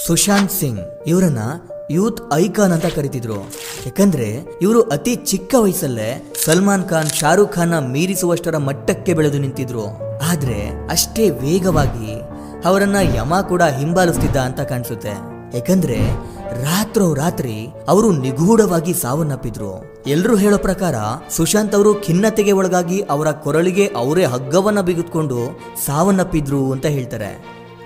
ಸುಶಾಂತ್ ಸಿಂಗ್ ಇವರನ್ನ youth icon ಅಂತ ಕರಿತಿದ್ರು. ಯಾಕಂದ್ರೆ ಇವರು ಅತಿ ಚಿಕ್ಕ ವಯಸ್ಸಲ್ಲೇ ಸಲ್ಮಾನ್ ಖಾನ್, ಶಾರುಖ್ ಖಾನ್ ಮೀರಿಸುವಷ್ಟರ ಮಟ್ಟಕ್ಕೆ ಬೆಳೆದು ನಿಂತಿದ್ರು. ಆದ್ರೆ ಅಷ್ಟೇ ವೇಗವಾಗಿ ಅವರನ್ನ ಯಮ ಕೂಡ ಹಿಂಬಾಲಿಸ್ತಿದ್ದ ಅಂತ ಕಾಣಿಸುತ್ತೆ. ಯಾಕಂದ್ರೆ ರಾತ್ರಿ ಅವರು ನಿಗೂಢವಾಗಿ ಸಾವನ್ನಪ್ಪಿದ್ರು. ಎಲ್ರೂ ಹೇಳೋ ಪ್ರಕಾರ ಸುಶಾಂತ್ ಅವರು ಖಿನ್ನತೆಗೆ ಒಳಗಾಗಿ ಅವರ ಕೊರಳಿಗೆ ಅವರೇ ಹಗ್ಗವನ್ನ ಬಿಗಿದುಕೊಂಡು ಸಾವನ್ನಪ್ಪಿದ್ರು ಅಂತ ಹೇಳ್ತಾರೆ.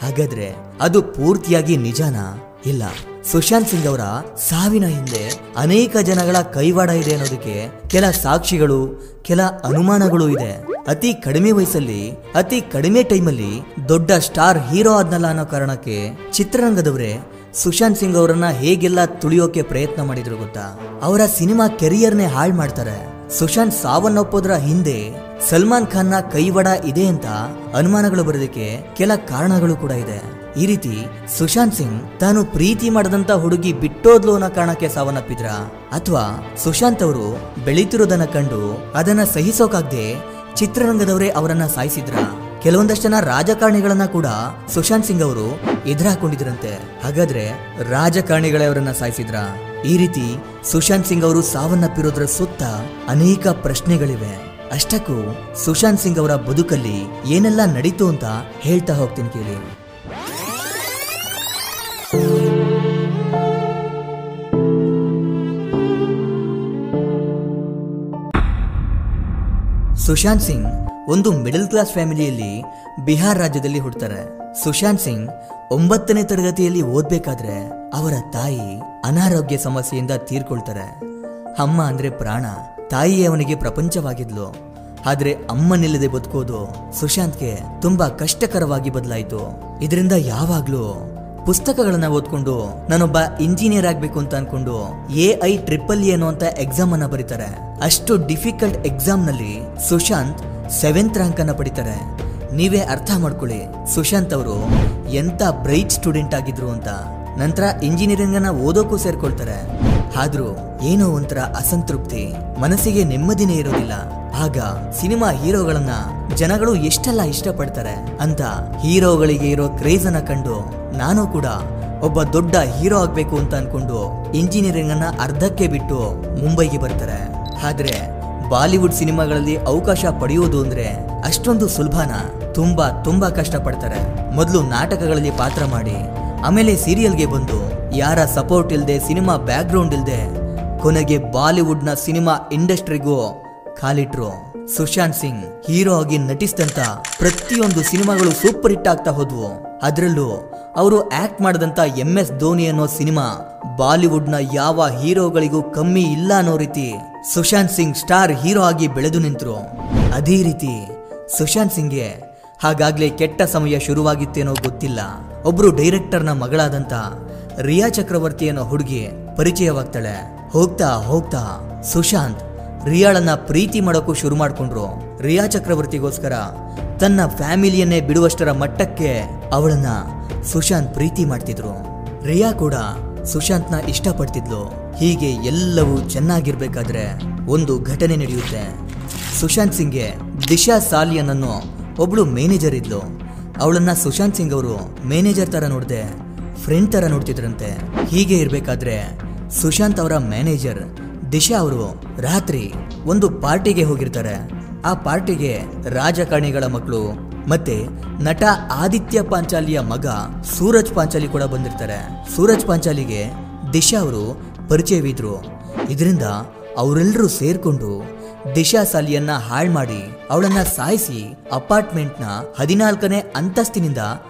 ಹಾಗಾದ್ರೆ ಅದು ಪೂರ್ತಿಯಾಗಿ ನಿಜಾನಾ? ಇಲ್ಲ. ಸುಶಾಂತ್ ಸಿಂಗ್ ಅವರ ಸಾವಿನ ಹಿಂದೆ ಅನೇಕ ಜನಗಳ ಕೈವಾಡ ಇದೆ ಅನ್ನೋದಕ್ಕೆ ಕೆಲ ಸಾಕ್ಷಿಗಳು, ಕೆಲ ಅನುಮಾನಗಳು ಇದೆ. ಅತಿ ಕಡಿಮೆ ವಯಸ್ಸಲ್ಲಿ, ಅತಿ ಕಡಿಮೆ ಟೈಮಲ್ಲಿ ದೊಡ್ಡ ಸ್ಟಾರ್ ಹೀರೋ ಆದ್ನಲ್ಲ ಅನ್ನೋ ಕಾರಣಕ್ಕೆ ಚಿತ್ರರಂಗದವರೇ ಸುಶಾಂತ್ ಸಿಂಗ್ ಅವರನ್ನ ಹೇಗೆಲ್ಲ ತುಳಿಯೋಕೆ ಪ್ರಯತ್ನ ಮಾಡಿದ್ರು ಗೊತ್ತಾ? ಅವರ ಸಿನಿಮಾ ಕೆರಿಯರ್ನೇ ಹಾಳು ಮಾಡ್ತಾರೆ. ಸುಶಾಂತ್ ಸಾವನ್ನಪ್ಪೋದ್ರ ಹಿಂದೆ ಸಲ್ಮಾನ್ ಖಾನ್ನ ಕೈವಾಡ ಇದೆ ಅಂತ ಅನುಮಾನಗಳು ಬರೋದಕ್ಕೆ ಕೆಲ ಕಾರಣಗಳು ಕೂಡ ಇದೆ. ಈ ರೀತಿ ಸುಶಾಂತ್ ಸಿಂಗ್ ತಾನು ಪ್ರೀತಿ ಮಾಡದಂತ ಹುಡುಗಿ ಬಿಟ್ಟೋದ್ಲು ಅನ್ನೋ ಕಾರಣಕ್ಕೆ ಸಾವನ್ನಪ್ಪಿದ್ರ, ಅಥವಾ ಸುಶಾಂತ್ ಅವರು ಬೆಳೀತಿರೋದನ್ನ ಕಂಡು ಅದನ್ನ ಸಹಿಸೋಕಾಗ್ದೆ ಚಿತ್ರರಂಗದವರೇ ಅವರನ್ನ ಸಾಯಿಸಿದ್ರ? ಕೆಲವೊಂದಷ್ಟು ಜನ ರಾಜಕಾರಣಿಗಳನ್ನ ಕೂಡ ಸುಶಾಂತ್ ಸಿಂಗ್ ಅವರು ಎದುರಾಕೊಂಡಿದ್ರಂತೆ. ಹಾಗಾದ್ರೆ ರಾಜಕಾರಣಿಗಳೇ ಅವರನ್ನ ಸಾಯಿಸಿದ್ರ? ಈ ರೀತಿ ಸುಶಾಂತ್ ಸಿಂಗ್ ಅವರು ಸಾವನ್ನಪ್ಪಿರೋದ್ರ ಸುತ್ತ ಅನೇಕ ಪ್ರಶ್ನೆಗಳಿವೆ. ಅಷ್ಟಕ್ಕೂ ಸುಶಾಂತ್ ಸಿಂಗ್ ಅವರ ಬದುಕಲ್ಲಿ ಏನೆಲ್ಲ ನಡೀತು ಅಂತ ಹೇಳ್ತಾ ಹೋಗ್ತೀನಿ ಕೇಳಿ. ಸುಶಾಂತ್ ಸಿಂಗ್ ಒಂದು ಮಿಡಲ್ ಕ್ಲಾಸ್ ಫ್ಯಾಮಿಲಿಯಲ್ಲಿ ಬಿಹಾರ್ ರಾಜ್ಯದಲ್ಲಿ ಹುಟ್ಟುತ್ತಾರೆ. ಸುಶಾಂತ್ ಸಿಂಗ್ 9ನೇ ತರಗತಿಯಲ್ಲಿ ಓದ್ಬೇಕಾದ್ರೆ ಅವರ ತಾಯಿ ಅನಾರೋಗ್ಯ ಸಮಸ್ಯೆಯಿಂದ ತೀರ್ಕೊಳ್ತಾರೆ. ಅಮ್ಮ ಅಂದ್ರೆ ಪ್ರಾಣ, ತಾಯಿಯೇ ಅವನಿಗೆ ಪ್ರಪಂಚವಾಗಿದ್ಲು. ಆದ್ರೆ ಅಮ್ಮನಿಲ್ಲದೆ ಬದುಕೋದು ಸುಶಾಂತ್ಗೆ ತುಂಬಾ ಕಷ್ಟಕರವಾಗಿ ಬದಲಾಯಿತು. ಇದರಿಂದ ಯಾವಾಗ್ಲೂ ಪುಸ್ತಕಗಳನ್ನ ಓದ್ಕೊಂಡು ನಾನೊಬ್ಬ ಇಂಜಿನಿಯರ್ ಆಗ್ಬೇಕು ಅಂತ ಅನ್ಕೊಂಡು AI-EEE ಅನ್ನುವಂತ ಎಕ್ಸಾಮ್ ಅನ್ನ ಬರೀತಾರೆ. ಅಷ್ಟು ಡಿಫಿಕಲ್ಟ್ ಎಕ್ಸಾಮ್ ನಲ್ಲಿ ಸುಶಾಂತ್ 7th ರ್ಯಾಂಕ್ ಅನ್ನ ಪಡಿತಾರೆ. ನೀವೇ ಅರ್ಥ ಮಾಡ್ಕೊಳ್ಳಿ ಸುಶಾಂತ್ ಅವರು ಎಂತ ಬ್ರೈಟ್ ಸ್ಟೂಡೆಂಟ್ ಆಗಿದ್ರು ಅಂತ. ನಂತರ ಇಂಜಿನಿಯರಿಂಗ್ ಅನ್ನ ಓದೋಕ್ಕೂ ಸೇರ್ಕೊಳ್ತಾರೆ. ಆದ್ರೂ ಏನೋ ಒಂಥರ ಅಸಂತೃಪ್ತಿ, ಮನಸ್ಸಿಗೆ ನೆಮ್ಮದಿನೇ ಇರೋದಿಲ್ಲ. ಆಗ ಸಿನಿಮಾ ಹೀರೋಗಳನ್ನ ಜನಗಳು ಎಷ್ಟೆಲ್ಲ ಇಷ್ಟಪಡ್ತಾರೆ ಅಂತ ಹೀರೋಗಳಿಗೆ ಇರೋ ಕ್ರೇಜ್ ಅನ್ನ ಕಂಡು ನಾನು ಕೂಡ ಒಬ್ಬ ದೊಡ್ಡ ಹೀರೋ ಆಗ್ಬೇಕು ಅಂತ ಅನ್ಕೊಂಡು ಇಂಜಿನಿಯರಿಂಗ್ ಅನ್ನ ಅರ್ಧಕ್ಕೆ ಬಿಟ್ಟು ಮುಂಬೈಗೆ ಬರ್ತಾರೆ. ಆದ್ರೆ ಬಾಲಿವುಡ್ ಸಿನಿಮಾಗಳಲ್ಲಿ ಅವಕಾಶ ಪಡೆಯುವುದು ಅಂದ್ರೆ ಅಷ್ಟೊಂದು ಸುಲಭನ? ತುಂಬಾ ಕಷ್ಟ ಪಡ್ತಾರೆ. ಮೊದಲು ನಾಟಕಗಳಲ್ಲಿ ಪಾತ್ರ ಮಾಡಿ, ಆಮೇಲೆ ಸೀರಿಯಲ್ಗೆ ಬಂದು, ಯಾರ ಸಪೋರ್ಟ್ ಇಲ್ದೆ, ಸಿನಿಮಾ ಬ್ಯಾಕ್ ಗ್ರೌಂಡ್ ಇಲ್ದೆ, ಕೊನೆಗೆ ಬಾಲಿವುಡ್ ನ ಸಿನಿಮಾ ಇಂಡಸ್ಟ್ರಿಗೂ ಕಾಲಿಟ್ರು. ಸುಶಾಂತ್ ಸಿಂಗ್ ಹೀರೋ ಆಗಿ ನಟಿಸಿದಂತ ಪ್ರತಿಯೊಂದು ಸಿನಿಮಾಗಳು ಸೂಪರ್ ಹಿಟ್ ಆಗ್ತಾ ಹೋದ್ವು. ಅದರಲ್ಲೂ ಅವರು ಆಕ್ಟ್ ಮಾಡಿದಂತ MS ಧೋನಿ ಅನ್ನೋ ಸಿನಿಮಾ ಬಾಲಿವುಡ್ ನ ಯಾವ ಹೀರೋಗಳಿಗೂ ಕಮ್ಮಿ ಇಲ್ಲ ಅನ್ನೋ ರೀತಿ ಸುಶಾಂತ್ ಸಿಂಗ್ ಸ್ಟಾರ್ ಹೀರೋ ಆಗಿ ಬೆಳೆದು ನಿಂತರು. ಅದೇ ರೀತಿ ಸುಶಾಂತ್ ಸಿಂಗ್ಗೆ ಹಾಗಾಗ್ಲೇ ಕೆಟ್ಟ ಸಮಯ ಶುರುವಾಗಿತ್ತೇನೋ ಗೊತ್ತಿಲ್ಲ. ಒಬ್ರು ಡೈರೆಕ್ಟರ್ನ ಮಗಳಾದಂತ ರಿಯಾ ಚಕ್ರವರ್ತಿ ಅನ್ನೋ ಹುಡುಗಿ ಪರಿಚಯವಾಗ್ತಾಳೆ. ಹೋಗ್ತಾ ಸುಶಾಂತ್ ರಿಯಾಳನ್ನ ಪ್ರೀತಿ ಮಾಡೋಕ್ಕೂ ಶುರು ಮಾಡ್ಕೊಂಡ್ರು. ರಿಯಾ ಚಕ್ರವರ್ತಿಗೋಸ್ಕರ ತನ್ನ ಫ್ಯಾಮಿಲಿಯನ್ನೇ ಬಿಡುವಷ್ಟರ ಮಟ್ಟಕ್ಕೆ ಅವಳನ್ನ ಸುಶಾಂತ್ ಪ್ರೀತಿ ಮಾಡ್ತಿದ್ರು. ರಿಯಾ ಕೂಡ ಸುಶಾಂತ್ನ ಇಷ್ಟಪಡ್ತಿದ್ಲು. ಹೀಗೆ ಎಲ್ಲವೂ ಚೆನ್ನಾಗಿರ್ಬೇಕಾದ್ರೆ ಒಂದು ಘಟನೆ ನಡೆಯುತ್ತೆ. ಸುಶಾಂತ್ ಸಿಂಗ್ಗೆ ದಿಶಾ ಸಾಲಿಯನ್ ಅನ್ನೋ ಒಬ್ಳು ಮ್ಯಾನೇಜರ್ ಇದ್ಲು. ಅವಳನ್ನ ಸುಶಾಂತ್ ಸಿಂಗ್ ಅವರು ಮ್ಯಾನೇಜರ್ ತರ ನೋಡದೆ ಫ್ರೆಂಡ್ ತರ ನೋಡ್ತಿದ್ರಂತೆ. ಹೀಗೆ ಇರ್ಬೇಕಾದ್ರೆ ಸುಶಾಂತ್ ಅವರ ಮ್ಯಾನೇಜರ್ ದಿಶಾ ಅವರು ರಾತ್ರಿ ಒಂದು ಪಾರ್ಟಿಗೆ ಹೋಗಿರ್ತಾರೆ. ಆ ಪಾರ್ಟಿಗೆ ರಾಜಕಾರಣಿಗಳ ಮಕ್ಕಳು ಮತ್ತೆ ನಟ ಆದಿತ್ಯ ಪಾಂಚಾಲಿಯ ಮಗ ಸೂರಜ್ ಪಾಂಚಾಲಿ ಕೂಡ ಬಂದಿರ್ತಾರೆ. ಸೂರಜ್ ಪಾಂಚಾಲಿಗೆ ದಿಶಾ ಅವರು ಪರಿಚಯವಿದ್ರು. ಇದರಿಂದ ಅವರೆಲ್ಲರೂ ಸೇರ್ಕೊಂಡು ದಿಶಾ ಸಾಲಿಯನ್ನ ಹಾಳು ಮಾಡಿ ಅವಳನ್ನ ಸಾಯಿಸಿ ಅಪಾರ್ಟ್ಮೆಂಟ್ನ 14ನೇ ಅಂತಸ್ತಿನಿಂದ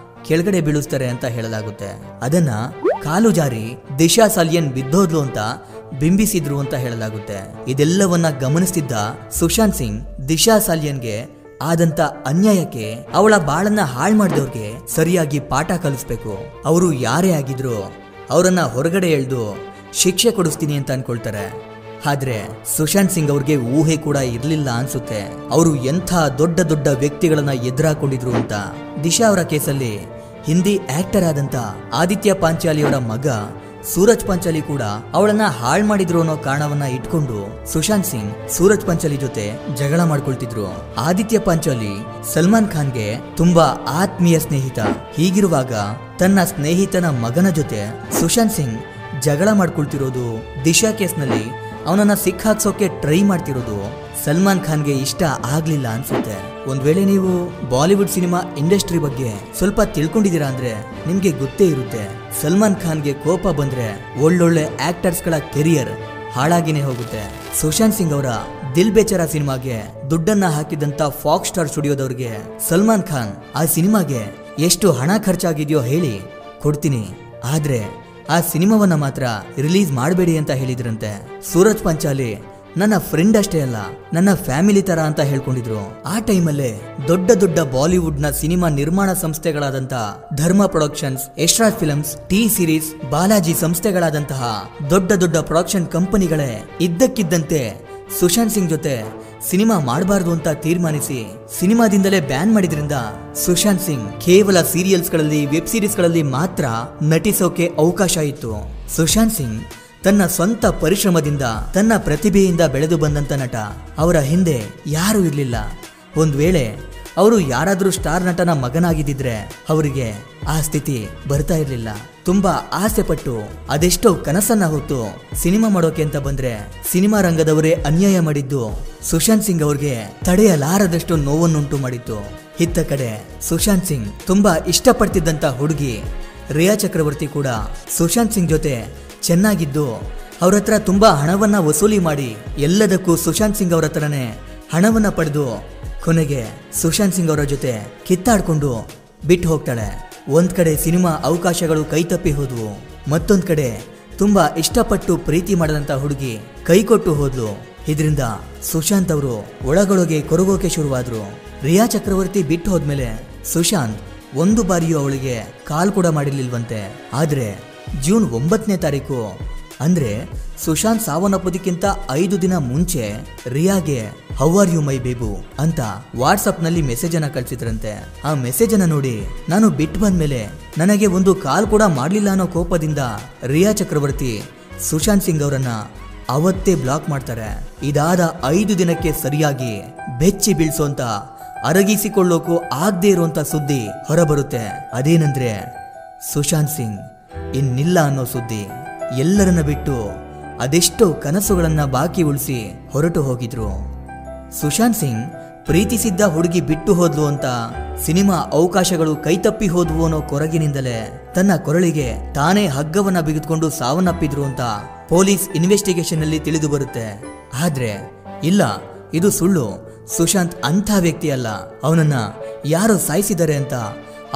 ಕೆಳಗಡೆ ಬೀಳಿಸ್ತಾರೆ ಅಂತ ಹೇಳಲಾಗುತ್ತೆ. ಅದನ್ನ ಕಾಲು ಜಾರಿ ದಿಶಾ ಸಾಲಿಯನ್ ಬಿದ್ದೋದ್ಲು ಅಂತ ಬಿಂಬಿಸಿದ್ರು ಅಂತ ಹೇಳಲಾಗುತ್ತೆ. ಇದೆಲ್ಲವನ್ನ ಗಮನಿಸ್ತಿದ್ದ ಸುಶಾಂತ್ ಸಿಂಗ್ ದಿಶಾ ಸಾಲಿಯನ್ಗೆ ಆದಂತ ಅನ್ಯಾಯಕ್ಕೆ, ಅವಳ ಬಾಳನ್ನ ಹಾಳು ಮಾಡಿದವ್ರಿಗೆ ಸರಿಯಾಗಿ ಪಾಠ ಕಲಿಸ್ಬೇಕು, ಅವರು ಯಾರೇ ಆಗಿದ್ರು ಅವರನ್ನ ಹೊರಗಡೆ ಎಳೆದು ಶಿಕ್ಷೆ ಕೊಡಿಸ್ತೀನಿ ಅಂತ ಅನ್ಕೊಳ್ತಾರೆ. ಆದ್ರೆ ಸುಶಾಂತ್ ಸಿಂಗ್ ಅವ್ರಿಗೆ ಊಹೆ ಕೂಡ ಇರ್ಲಿಲ್ಲ ಅನ್ಸುತ್ತೆ ಅವರು ಎಂಥ ದೊಡ್ಡ ವ್ಯಕ್ತಿಗಳನ್ನ ಎದುರಾಕೊಂಡಿದ್ರು ಅಂತ. ದಿಶಾ ಅವರ ಕೇಸಲ್ಲಿ ಹಿಂದಿ ಆಕ್ಟರ್ ಆದಂತ ಆದಿತ್ಯ ಪಾಂಚಾಲಿ ಅವರ ಮಗ ಸೂರಜ್ ಪಂಚಾಲಿ ಕೂಡ ಅವಳನ್ನ ಹಾಳು ಮಾಡಿದ್ರು ಅನ್ನೋ ಕಾರಣವನ್ನ ಇಟ್ಕೊಂಡು ಸುಶಾಂತ್ ಸಿಂಗ್ ಸೂರಜ್ ಪಂಚಾಲಿ ಜೊತೆ ಜಗಳ ಮಾಡ್ಕೊಳ್ತಿದ್ರು. ಆದಿತ್ಯ ಪಂಚಾಲಿ ಸಲ್ಮಾನ್ ಖಾನ್ಗೆ ತುಂಬಾ ಆತ್ಮೀಯ ಸ್ನೇಹಿತ. ಹೀಗಿರುವಾಗ ತನ್ನ ಸ್ನೇಹಿತನ ಮಗನ ಜೊತೆ ಸುಶಾಂತ್ ಸಿಂಗ್ ಜಗಳ ಮಾಡ್ಕೊಳ್ತಿರೋದು, ದಿಶಾ ಕೇಸ್ನಲ್ಲಿ ಅವನನ್ನ ಸಿಕ್ಕಾಕ್ಸೋಕೆ ಟ್ರೈ ಮಾಡ್ತಿರೋದು ಸಲ್ಮಾನ್ ಖಾನ್ಗೆ ಇಷ್ಟ ಆಗ್ಲಿಲ್ಲ ಅನ್ಸುತ್ತೆ. ಒಂದ್ ವೇಳೆ ನೀವು ಬಾಲಿವುಡ್ ಸಿನಿಮಾ ಇಂಡಸ್ಟ್ರಿ ಬಗ್ಗೆ ಸ್ವಲ್ಪ ತಿಳ್ಕೊಂಡಿದ್ದೀರಾ ಅಂದ್ರೆ ನಿಮ್ಗೆ ಗೊತ್ತೇ ಇರುತ್ತೆ, ಸಲ್ಮಾನ್ ಖಾನ್ಗೆ ಕೋಪ ಬಂದ್ರೆ ಒಳ್ಳೊಳ್ಳೆ ಆಕ್ಟರ್ಸ್ ಗಳ ಕೆರಿಯರ್ ಹಾಳಾಗಿನೇ ಹೋಗುತ್ತೆ. ಸುಶಾಂತ್ ಸಿಂಗ್ ಅವರ ದಿಲ್ ಬೇಚಾರ ಸಿನಿಮಾಗೆ ದುಡ್ಡನ್ನ ಹಾಕಿದಂತ ಫಾಕ್ಸ್ ಸ್ಟಾರ್ ಸ್ಟುಡಿಯೋದವ್ರಿಗೆ ಸಲ್ಮಾನ್ ಖಾನ್ ಆ ಸಿನಿಮಾಗೆ ಎಷ್ಟು ಹಣ ಖರ್ಚಾಗಿದೆಯೋ ಹೇಳಿ ಕೊಡ್ತೀನಿ, ಆದ್ರೆ ಆ ಸಿನಿಮಾವನ್ನ ಮಾತ್ರ ರಿಲೀಸ್ ಮಾಡಬೇಡಿ ಅಂತ ಹೇಳಿದ್ರಂತೆ. ಸೂರಜ್ ಪಂಚಾಲಿ ನನ್ನ ಫ್ರೆಂಡ್ ಅಷ್ಟೇ ಅಲ್ಲ, ನನ್ನ ಫ್ಯಾಮಿಲಿ ತರ ಅಂತ ಹೇಳ್ಕೊಂಡಿದ್ರು. ಆ ಟೈಮಲ್ಲೇ ದೊಡ್ಡ ದೊಡ್ಡ ಬಾಲಿವುಡ್ ನ ಸಿನಿಮಾ ನಿರ್ಮಾಣ ಸಂಸ್ಥೆಗಳಾದಂತಹ Dharma productions, Yashraj films, T series, Balaji ಸಂಸ್ಥೆಗಳಾದಂತಹ ದೊಡ್ಡ ದೊಡ್ಡ ಪ್ರೊಡಕ್ಷನ್ ಕಂಪನಿಗಳೇ ಇದ್ದಕ್ಕಿದ್ದಂತೆ ಸುಶಾಂತ್ ಸಿಂಗ್ ಜೊತೆ ಸಿನಿಮಾ ಮಾಡಬಾರ್ದು ಅಂತ ತೀರ್ಮಾನಿಸಿ ಸಿನಿಮಾದಿಂದಲೇ ಬ್ಯಾನ್ ಮಾಡಿದ್ರಿಂದ ಸುಶಾಂತ್ ಸಿಂಗ್ ಕೇವಲ ಸೀರಿಯಲ್ಸ್ ಗಳಲ್ಲಿ, ವೆಬ್ ಸೀರೀಸ್ ಗಳಲ್ಲಿ ಮಾತ್ರ ನಟಿಸೋಕೆ ಅವಕಾಶ ಇತ್ತು. ಸುಶಾಂತ್ ಸಿಂಗ್ ತನ್ನ ಸ್ವಂತ ಪರಿಶ್ರಮದಿಂದ, ತನ್ನ ಪ್ರತಿಭೆಯಿಂದ ಬೆಳೆದು ಬಂದಂತ ನಟ. ಅವರ ಹಿಂದೆ ಯಾರೂ ಇರ್ಲಿಲ್ಲ. ಒಂದ್ ವೇಳೆ ಅವರು ಯಾರಾದ್ರೂ ಸ್ಟಾರ್ ನಟನ ಮಗನಾಗಿದ್ದಿದ್ರೆ ಅವರಿಗೆ ಆ ಸ್ಥಿತಿ ಬರ್ತಾ ಇರ್ಲಿಲ್ಲ. ತುಂಬಾ ಆಸೆ ಪಟ್ಟು ಅದೆಷ್ಟೋ ಕನಸನ್ನ ಹೊತ್ತು ಸಿನಿಮಾ ಮಾಡೋಕೆ ಅಂತ ಬಂದ್ರೆ ಸಿನಿಮಾ ರಂಗದವರೇ ಅನ್ಯಾಯ ಮಾಡಿದ್ದು ಸುಶಾಂತ್ ಸಿಂಗ್ ಅವ್ರಿಗೆ ತಡೆಯಲಾರದಷ್ಟು ನೋವನ್ನುಂಟು ಮಾಡಿತ್ತು. ಇತ್ತ ಕಡೆ ಸುಶಾಂತ್ ಸಿಂಗ್ ತುಂಬಾ ಇಷ್ಟಪಡ್ತಿದ್ದಂತ ಹುಡುಗಿ ರಿಯಾ ಚಕ್ರವರ್ತಿ ಕೂಡ ಸುಶಾಂತ್ ಸಿಂಗ್ ಜೊತೆ ಚೆನ್ನಾಗಿದ್ದು ಅವ್ರ ಹತ್ರ ತುಂಬಾ ಹಣವನ್ನ ವಸೂಲಿ ಮಾಡಿ ಎಲ್ಲದಕ್ಕೂ ಸುಶಾಂತ್ ಸಿಂಗ್ ಅವರ ಹತ್ರನೇ ಹಣವನ್ನ ಪಡೆದು ಕೊನೆಗೆ ಸುಶಾಂತ್ ಸಿಂಗ್ ಅವರ ಜೊತೆ ಕಿತ್ತಾಡ್ಕೊಂಡು ಬಿಟ್ಟು ಹೋಗ್ತಾಳೆ. ಒಂದ್ ಕಡೆ ಸಿನಿಮಾ ಅವಕಾಶಗಳು ಕೈತಪ್ಪಿ ಹೋದ್ವು, ಮತ್ತೊಂದ್ ಕಡೆ ತುಂಬಾ ಇಷ್ಟಪಟ್ಟು ಪ್ರೀತಿ ಮಾಡಿದಂತ ಹುಡುಗಿ ಕೈ ಕೊಟ್ಟು ಹೋದ್ಲು. ಇದರಿಂದ ಸುಶಾಂತ್ ಅವರು ಒಳಗೊಳಗೆ ಕೊರಗೋಕೆ ಶುರುವಾದ್ರು. ರಿಯಾ ಚಕ್ರವರ್ತಿ ಬಿಟ್ಟು ಹೋದ್ಮೇಲೆ ಸುಶಾಂತ್ ಒಂದು ಬಾರಿಯೂ ಅವಳಿಗೆ ಕಾಲ್ ಕೂಡ ಮಾಡಿರ್ಲಿಲ್ವಂತೆ. ಆದ್ರೆ ಜೂನ್ 9ನೇ ತಾರೀಕು ಅಂದ್ರೆ ಸುಶಾಂತ್ ಸಾವನ್ನಪ್ಪೋದಕ್ಕಿಂತ 5 ದಿನ ಮುಂಚೆ ರಿಯಾಗೆ ಹೌ ಆರ್ ಯು ಮೈ ಬೇಬು ಅಂತ ವಾಟ್ಸಪ್ ನಲ್ಲಿ ಮೆಸೇಜ್ ಅನ್ನ ಕಳ್ಸಿದ್ರಂತೆ. ಆ ಮೆಸೇಜ್ ಅನ್ನ ನೋಡಿ ನಾನು ಬಿಟ್ಟು ಬಂದ್ಮೇಲೆ ನನಗೆ ಒಂದು ಕಾಲ್ ಕೂಡ ಮಾಡ್ಲಿಲ್ಲ ಅನ್ನೋ ಕೋಪದಿಂದ ರಿಯಾ ಚಕ್ರವರ್ತಿ ಸುಶಾಂತ್ ಸಿಂಗ್ ಅವರನ್ನ ಅವತ್ತೇ ಬ್ಲಾಕ್ ಮಾಡ್ತಾರೆ. ಇದಾದ 5 ದಿನಕ್ಕೆ ಸರಿಯಾಗಿ ಬೆಚ್ಚಿ ಬೀಳ್ಸೋಂತ, ಅರಗಿಸಿಕೊಳ್ಳೋಕು ಆಗದೆ ಇರುವಂತ ಸುದ್ದಿ ಹೊರಬರುತ್ತೆ. ಅದೇನಂದ್ರೆ ಸುಶಾಂತ್ ಸಿಂಗ್ ಇನ್ನಿಲ್ಲ ಅನ್ನೋ ಸುದ್ದಿ. ಎಲ್ಲರನ್ನ ಬಿಟ್ಟು ಅದೆಷ್ಟೋ ಕನಸುಗಳನ್ನ ಬಾಕಿ ಉಳಿಸಿ ಹೊರಟು ಹೋಗಿದ್ರು. ಸುಶಾಂತ್ ಸಿಂಗ್ ಪ್ರೀತಿಸಿದ್ದ ಹುಡುಗಿ ಬಿಟ್ಟು ಹೋದ್ಲು ಅಂತ, ಸಿನಿಮಾ ಅವಕಾಶಗಳು ಕೈತಪ್ಪಿ ಹೋದ್ವು ಅನ್ನೋ ಕೊರಗಿನಿಂದಲೇ ತನ್ನ ಕೊರಳಿಗೆ ತಾನೇ ಹಗ್ಗವನ್ನ ಬಿಗಿದುಕೊಂಡು ಸಾವನ್ನಪ್ಪಿದ್ರು ಅಂತ ಪೊಲೀಸ್ ಇನ್ವೆಸ್ಟಿಗೇಷನ್ ಅಲ್ಲಿ ತಿಳಿದು ಬರುತ್ತೆ. ಆದ್ರೆ ಇಲ್ಲ, ಇದು ಸುಳ್ಳು. ಸುಶಾಂತ್ ಅಂಥ ವ್ಯಕ್ತಿ ಅಲ್ಲ, ಅವನನ್ನ ಯಾರು ಸಾಯಿಸಿದ್ದಾರೆ ಅಂತ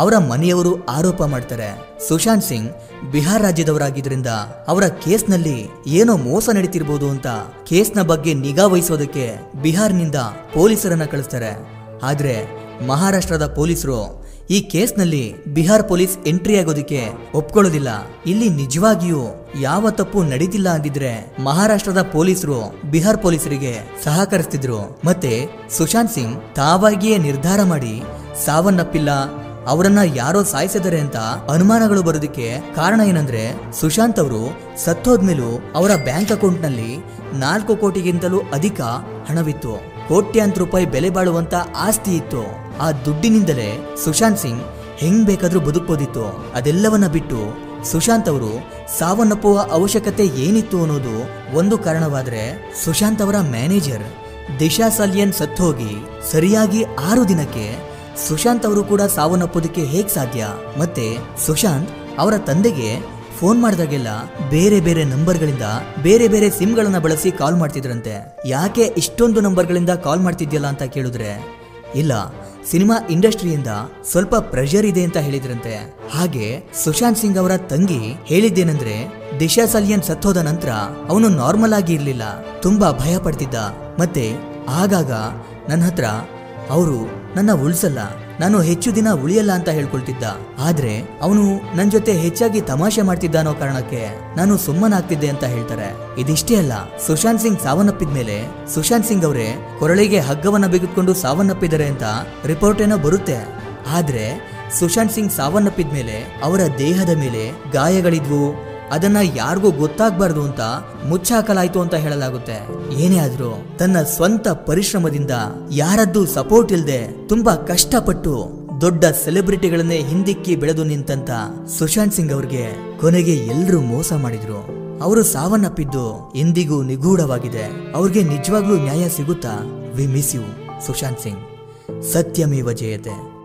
ಅವರ ಮನೆಯವರು ಆರೋಪ ಮಾಡ್ತಾರೆ. ಸುಶಾಂತ್ ಸಿಂಗ್ ಬಿಹಾರ್ ರಾಜ್ಯದವರಾಗಿದ್ರಿಂದ ಅವರ ಕೇಸ್ನಲ್ಲಿ ಏನೋ ಮೋಸ ನಡೀತಿರ್ಬೋದು ಅಂತ ಕೇಸ್ನ ಬಗ್ಗೆ ನಿಗಾ ವಹಿಸೋದಕ್ಕೆ ಬಿಹಾರ್ನಿಂದ ಪೊಲೀಸರನ್ನ ಕಳಿಸ್ತಾರೆ. ಆದ್ರೆ ಮಹಾರಾಷ್ಟ್ರದ ಪೊಲೀಸರು ಈ ಕೇಸ್ನಲ್ಲಿ ಬಿಹಾರ್ ಪೊಲೀಸ್ ಎಂಟ್ರಿ ಆಗೋದಕ್ಕೆ ಒಪ್ಕೊಳ್ಳೋದಿಲ್ಲ. ಇಲ್ಲಿ ನಿಜವಾಗಿಯೂ ಯಾವ ತಪ್ಪು ನಡೀತಿಲ್ಲ ಅಂದಿದ್ರೆ ಮಹಾರಾಷ್ಟ್ರದ ಪೊಲೀಸರು ಬಿಹಾರ್ ಪೊಲೀಸರಿಗೆ ಸಹಕರಿಸ್ತಿದ್ರು. ಮತ್ತೆ ಸುಶಾಂತ್ ಸಿಂಗ್ ತಾವಾಗಿಯೇ ನಿರ್ಧಾರ ಮಾಡಿ ಸಾವನ್ನಪ್ಪಿಲ್ಲ, ಅವರನ್ನ ಯಾರೋ ಸಾಯಿಸಿದರೆ ಅಂತ ಅನುಮಾನಗಳು ಬರೋದಕ್ಕೆ ಕಾರಣ ಏನಂದ್ರೆ ಸುಶಾಂತ್ ಅವರು ಸತ್ತೋದ್ಮೇಲೂ ಅವರ ಬ್ಯಾಂಕ್ ಅಕೌಂಟ್ ನಲ್ಲಿ 4 ಕೋಟಿಗಿಂತಲೂ ಅಧಿಕ ಹಣವಿತ್ತು. ಕೋಟ್ಯಾಂತರ ರೂಪಾಯಿ ಬೆಲೆ ಬಾಳುವಂತ ಆಸ್ತಿ ಇತ್ತು. ಆ ದುಡ್ಡಿನಿಂದಲೇ ಸುಶಾಂತ್ ಸಿಂಗ್ ಹೆಂಗ್ ಬೇಕಾದ್ರೂ ಬದುಕಬಹುದಿತ್ತು. ಅದೆಲ್ಲವನ್ನ ಬಿಟ್ಟು ಸುಶಾಂತ್ ಅವರು ಸಾವನ್ನಪ್ಪುವ ಅವಶ್ಯಕತೆ ಏನಿತ್ತು ಅನ್ನೋದು ಒಂದು ಕಾರಣವಾದ್ರೆ, ಸುಶಾಂತ್ ಅವರ ಮ್ಯಾನೇಜರ್ ದಿಶಾ ಸಲಿಯನ್ ಸತ್ತೋಗಿ ಸರಿಯಾಗಿ 6 ದಿನಕ್ಕೆ ಸುಶಾಂತ್ ಅವರು ಕೂಡ ಸಾವನ್ನಪ್ಪೋದಕ್ಕೆ ಹೇಗ್ ಸಾಧ್ಯ? ಮತ್ತೆ ಸುಶಾಂತ್ ಅವರ ತಂದೆಗೆ ಫೋನ್ ಮಾಡಿದಾಗೆಲ್ಲ ಬೇರೆ ಬೇರೆ ನಂಬರ್ಗಳಿಂದ ಬೇರೆ ಬೇರೆ ಸಿಮ್ಗಳನ್ನ ಬಳಸಿ ಕಾಲ್ ಮಾಡ್ತಿದ್ರಂತೆ. ಯಾಕೆ ಇಷ್ಟೊಂದು ನಂಬರ್ಗಳಿಂದ ಕಾಲ್ ಮಾಡ್ತಿದ್ಯಲ್ಲ ಅಂತ ಕೇಳಿದ್ರೆ, ಇಲ್ಲ, ಸಿನಿಮಾ ಇಂಡಸ್ಟ್ರಿಯಿಂದ ಸ್ವಲ್ಪ ಪ್ರೆಷರ್ ಇದೆ ಅಂತ ಹೇಳಿದ್ರಂತೆ. ಹಾಗೆ ಸುಶಾಂತ್ ಸಿಂಗ್ ಅವರ ತಂಗಿ ಹೇಳಿದ್ದೇನೆಂದ್ರೆ, ದಿಶಾ ಸಲಿಯನ್ ಸತ್ತೋದ ನಂತರ ಅವನು ನಾರ್ಮಲ್ ಆಗಿ ಇರ್ಲಿಲ್ಲ, ತುಂಬಾ ಭಯ ಪಡ್ತಿದ್ದ. ಮತ್ತೆ ಆಗಾಗ ನನ್ನ ಹತ್ರ ಅವರು ನನ್ನ ಉಳಿಸಲ್ಲ, ನಾನು ಹೆಚ್ಚು ದಿನ ಉಳಿಯಲ್ಲ ಅಂತ ಹೇಳ್ಕೊಳ್ತಿದ್ದ. ಆದ್ರೆ ಅವನು ನನ್ ಜೊತೆ ಹೆಚ್ಚಾಗಿ ತಮಾಷೆ ಮಾಡ್ತಿದ್ದ ಅನ್ನೋ ಕಾರಣಕ್ಕೆ ನಾನು ಸುಮ್ಮನಾಗ್ತಿದ್ದೆ ಅಂತ ಹೇಳ್ತಾರೆ. ಇದಿಷ್ಟೇ ಅಲ್ಲ, ಸುಶಾಂತ್ ಸಿಂಗ್ ಸಾವನ್ನಪ್ಪಿದ್ಮೇಲೆ ಸುಶಾಂತ್ ಸಿಂಗ್ ಅವರೇ ಕೊರಳಿಗೆ ಹಗ್ಗವನ್ನ ಬಿಗಿದುಕೊಂಡು ಸಾವನ್ನಪ್ಪಿದ್ದಾರೆ ಅಂತ ರಿಪೋರ್ಟ್ ಏನೋ ಬರುತ್ತೆ. ಆದ್ರೆ ಸುಶಾಂತ್ ಸಿಂಗ್ ಸಾವನ್ನಪ್ಪಿದ್ಮೇಲೆ ಅವರ ದೇಹದ ಮೇಲೆ ಗಾಯಗಳಿದ್ವು, ಅದನ್ನ ಯಾರಿಗೂ ಗೊತ್ತಾಗ್ಬಾರ್ದು ಅಂತ ಮುಚ್ಚಾಕಲಾಯ್ತು ಅಂತ ಹೇಳಲಾಗುತ್ತೆ. ಏನೇ ಆದ್ರೂ ತನ್ನ ಸ್ವಂತ ಪರಿಶ್ರಮದಿಂದ ಯಾರದ್ದು ಸಪೋರ್ಟ್ ಇಲ್ಲದೆ ತುಂಬಾ ಕಷ್ಟಪಟ್ಟು ದೊಡ್ಡ ಸೆಲೆಬ್ರಿಟಿಗಳನ್ನೇ ಹಿಂದಿಕ್ಕಿ ಬೆಳೆದು ನಿಂತಂತ ಸುಶಾಂತ್ ಸಿಂಗ್ ಅವ್ರಿಗೆ ಕೊನೆಗೆ ಎಲ್ರೂ ಮೋಸ ಮಾಡಿದ್ರು. ಅವರು ಸಾವನ್ನಪ್ಪಿದ್ದು ಇಂದಿಗೂ ನಿಗೂಢವಾಗಿದೆ. ಅವ್ರಿಗೆ ನಿಜವಾಗ್ಲೂ ನ್ಯಾಯ ಸಿಗುತ್ತಾ? We miss you Sushant Singh. ಸತ್ಯಮೇವ ಜಯತೆ.